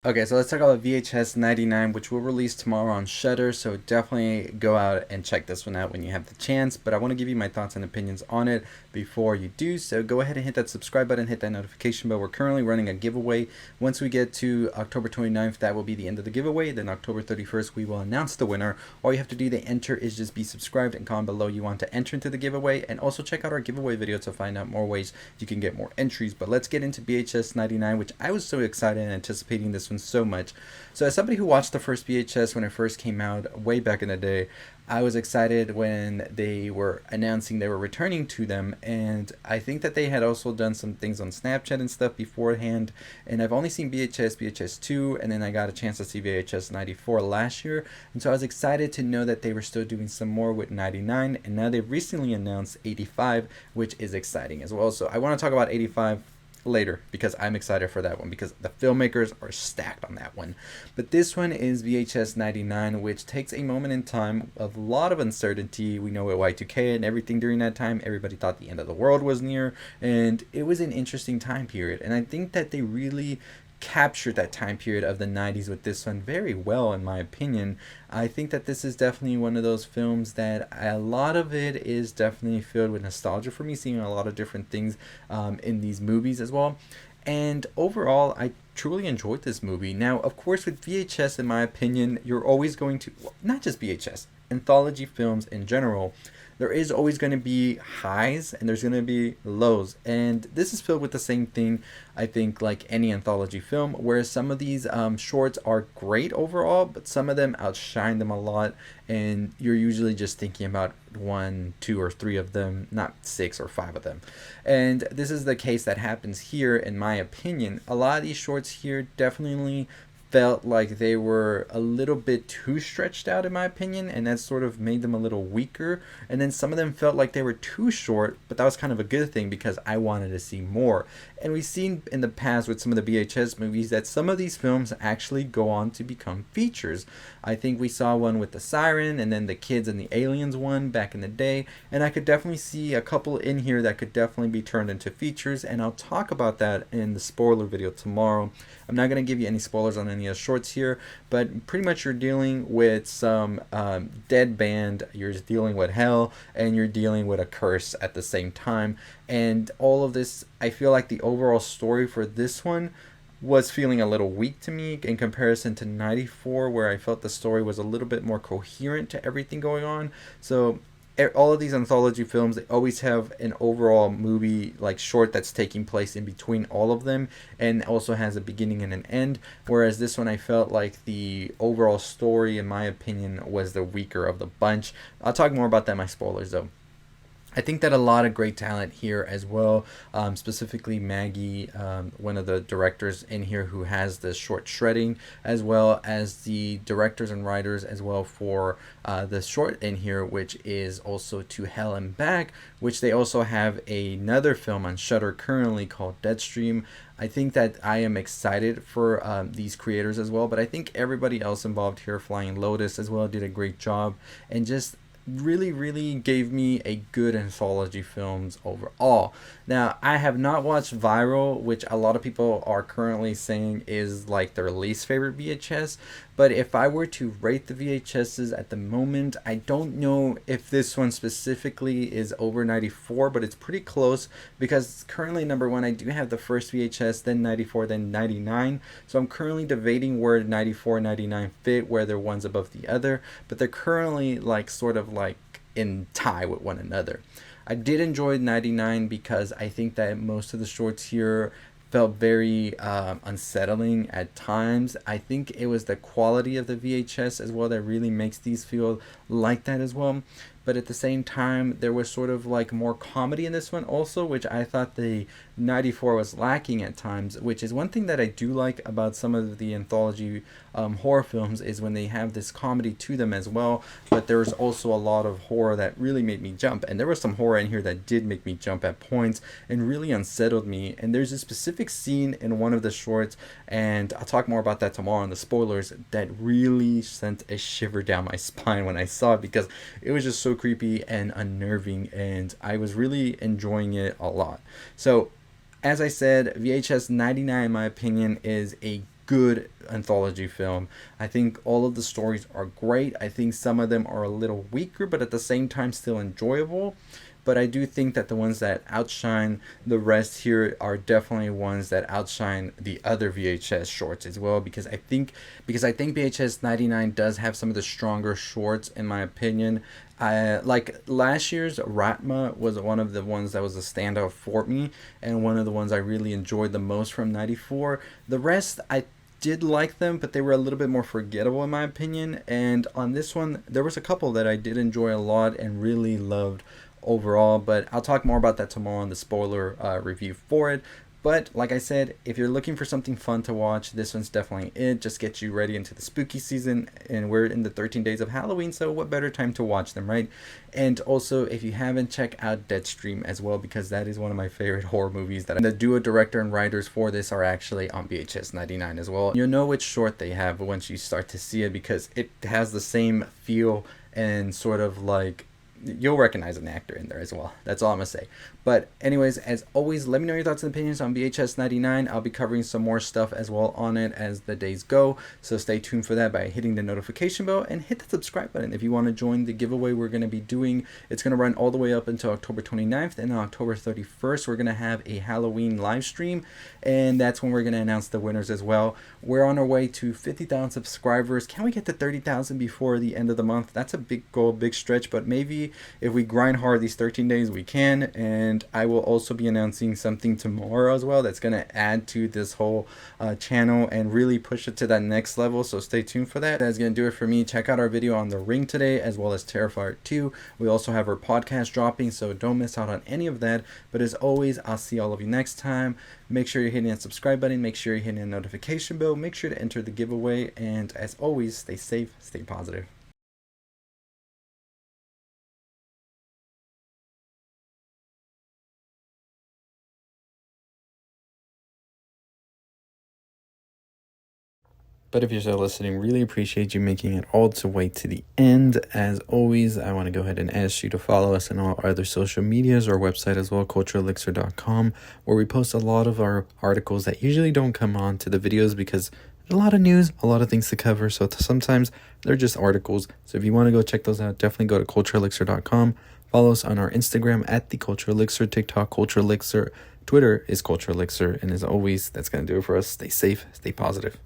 Okay, so let's talk about VHS 99, which will release tomorrow on Shudder. So definitely go out and check this one out when you have the chance. But I want to give you my thoughts and opinions on it before you do. So go ahead and hit that subscribe button, hit that notification bell. We're currently running a giveaway. Once we get to October 29th, that will be the end of the giveaway. Then October 31st, we will announce the winner. All you have to do to enter is just be subscribed and comment below you want to enter into the giveaway. And also check out our giveaway video to find out more ways you can get more entries. But let's get into VHS 99, which I was so excited and anticipating this one so much. So as somebody who watched the first VHS when it first came out way back in the day, I was excited when they were announcing they were returning to them, and I think that they had also done some things on Snapchat and stuff beforehand, and I've only seen VHS 2, and then I got a chance to see VHS 94 last year, and so I was excited to know that they were still doing some more with 99, and now they've recently announced 85, which is exciting as well. So I want to talk about 85 later because I'm excited for that one because the filmmakers are stacked on that one. But this one is VHS 99, which takes a moment in time of a lot of uncertainty. We know at Y2K and everything during that time, everybody thought the end of the world was near, and it was an interesting time period. And I think that they really captured that time period of the 90s with this one very well, in my opinion. I think that this is definitely one of those films that a lot of it is definitely filled with nostalgia for me, seeing a lot of different things in these movies as well. And overall, I truly enjoyed this movie. Now, of course, with VHS, in my opinion, you're always going to, well, not just VHS, anthology films in general, there is always going to be highs and there's going to be lows. And this is filled with the same thing, I think, like any anthology film, where some of these shorts are great overall, but some of them outshine them a lot. And you're usually just thinking about one, two, or three of them, not six or five of them. And this is the case that happens here, in my opinion. A lot of these shorts here definitely felt like they were a little bit too stretched out, in my opinion, and that sort of made them a little weaker. And then some of them felt like they were too short, but that was kind of a good thing because I wanted to see more. And we've seen in the past with some of the VHS movies that some of these films actually go on to become features. I think we saw one with the Siren and then the Kids and the Aliens one back in the day, and I could definitely see a couple in here that could definitely be turned into features, and I'll talk about that in the spoiler video tomorrow. I'm not going to give you any spoilers on any of the shorts here, but pretty much you're dealing with some dead band, you're dealing with hell, and you're dealing with a curse at the same time. And all of this, I feel like the overall story for this one was feeling a little weak to me in comparison to 94, where I felt the story was a little bit more coherent to everything going on. So all of these anthology films, they always have an overall movie like short that's taking place in between all of them, and also has a beginning and an end, whereas this one I felt like the overall story, in my opinion, was the weaker of the bunch. I'll talk more about that in my spoilers though. I think that a lot of great talent here as well, specifically Maggie, one of the directors in here who has the short shredding, as well as the directors and writers as well for the short in here, which is also To Hell and Back, which they also have another film on Shudder currently called Deadstream. I think that I am excited for these creators as well, but I think everybody else involved here, Flying Lotus as well, did a great job, and just really gave me a good anthology films overall. Now, I have not watched Viral, which a lot of people are currently saying is like their least favorite VHS, but if I were to rate the VHSs at the moment, I don't know if this one specifically is over 94, but it's pretty close because currently number one, I do have the first VHS, then 94, then 99, so I'm currently debating where 94 and 99 fit, whether one's above the other, but they're currently like sort of like in tie with one another. I did enjoy 99 because I think that most of the shorts here felt very unsettling at times. I think it was the quality of the VHS as well that really makes these feel like that as well. But at the same time, there was sort of like more comedy in this one also, which I thought the 94 was lacking at times, which is one thing that I do like about some of the anthology horror films is when they have this comedy to them as well. But there's also a lot of horror that really made me jump. And there was some horror in here that did make me jump at points and really unsettled me. And there's a specific scene in one of the shorts, and I'll talk more about that tomorrow in the spoilers, that really sent a shiver down my spine when I saw it because it was just so creepy and unnerving, and I was really enjoying it a lot. So as I said, VHS 99 in my opinion is a good anthology film. I think all of the stories are great. I think some of them are a little weaker, but at the same time still enjoyable. But I do think that the ones that outshine the rest here are definitely ones that outshine the other VHS shorts as well, because I think VHS 99 does have some of the stronger shorts in my opinion. Like last year's Ratma was one of the ones that was a standout for me, and one of the ones I really enjoyed the most from 94. The rest I did like them, but they were a little bit more forgettable in my opinion. And on this one, there was a couple that I did enjoy a lot and really loved overall, but I'll talk more about that tomorrow in the spoiler review for it. But like I said, if you're looking for something fun to watch, this one's definitely it. Just get you ready into the spooky season, and we're in the 13 days of Halloween, so what better time to watch them, right? And also, if you haven't, check out Deadstream as well, because that is one of my favorite horror movies. That the duo director and writers for this are actually on VHS 99 as well. You'll know which short they have once you start to see it, because it has the same feel and sort of like you'll recognize an actor in there as well. That's all I'm gonna say. But anyways, as always, let me know your thoughts and opinions on VHS 99. I'll be covering some more stuff as well on it as the days go, so stay tuned for that by hitting the notification bell and hit the subscribe button if you want to join the giveaway we're going to be doing. It's going to run all the way up until October 29th, and on October 31st we're going to have a Halloween live stream, and that's when we're going to announce the winners as well. We're on our way to 50,000 subscribers. Can we get to 30,000 before the end of the month? That's a big goal, big stretch, but maybe if we grind hard these 13 days we can. And I will also be announcing something tomorrow as well that's going to add to this whole channel and really push it to that next level, so stay tuned for that. That's going to do it for me. Check out our video on The Ring today, as well as Terrifier 2. We also have our podcast dropping, so don't miss out on any of that. But as always, I'll see all of you next time. Make sure you're hitting that subscribe button, make sure you're hitting the notification bell, make sure to enter the giveaway, and as always, stay safe, stay positive. But if you're still listening, really appreciate you making it all the way to the end. As always, I want to go ahead and ask you to follow us on all our other social medias, our website as well, culturelixir.com, where we post a lot of our articles that usually don't come on to the videos because there's a lot of news, a lot of things to cover. So sometimes they're just articles. So if you want to go check those out, definitely go to culturelixir.com. Follow us on our Instagram at the Culture Elixir, TikTok Culture Elixir, Twitter is Culture Elixir, and as always, that's going to do it for us. Stay safe, stay positive.